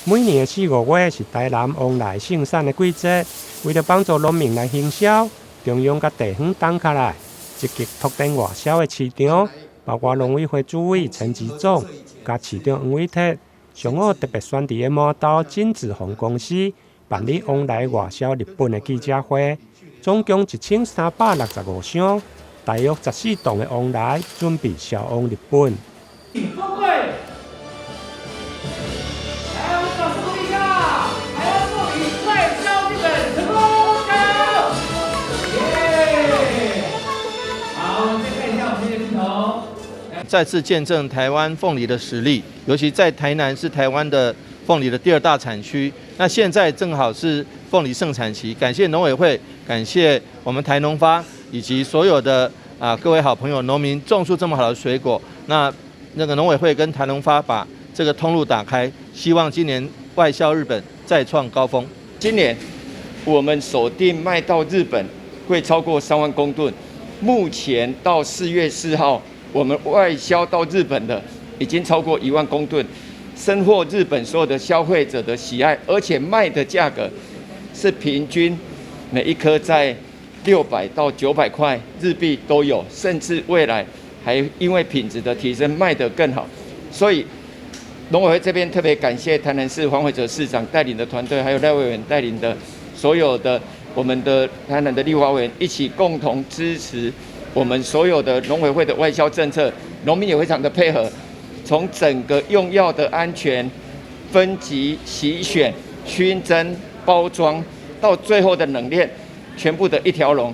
每年的4、5月是台南旺来盛产的季节，为了帮助农民来行销，中央甲地方动起来，积极拓展外销的市场，包括农委会主委陈吉仲甲市长黄伟哲，上午特别选伫个毛豆金子红公司办理往来外销日本的记者会，总共1365箱，大约14吨的往来准备销往日本。再次见证台湾凤梨的实力，尤其在台南是台湾的凤梨的第2大产区。那现在正好是凤梨盛产期，感谢农委会，感谢我们台农发以及所有的各位好朋友农民种出这么好的水果。那个农委会跟台农发把这个通路打开，希望今年外销日本再创高峰。今年我们锁定卖到日本会超过3万公吨，目前到4月4号。我们外销到日本的已经超过1万公吨，深获日本所有的消费者的喜爱，而且卖的价格是平均每一颗在600到900块日币都有，甚至未来还因为品质的提升卖得更好。所以农委会这边特别感谢台南市黄伟哲市长带领的团队，还有赖委员带领的所有的我们的台南的立法委员一起共同支持。我们所有的农委会的外销政策，农民也非常的配合，从整个用药的安全、分级、洗选、熏蒸、包装，到最后的冷链，全部的一条龙。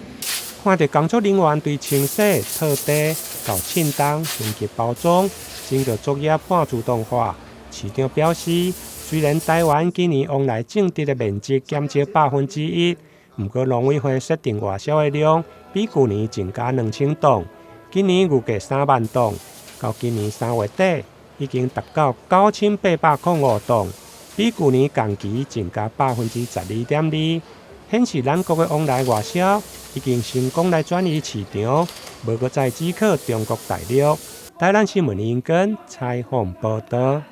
看到工作人员对清洗、拖地到称重、分级包装，整个作业半自动化。市长表示，虽然台湾今年往来种植的面积减少1%，不过农委会设定外销的量比去年增加2000吨，今年预计3万吨，到今年3月底已经达到9805吨，比去年同期增加12.2%，显示咱国的往来外销已经成功来转移市场，无再只靠中国大陆。台南新闻引根采访报道。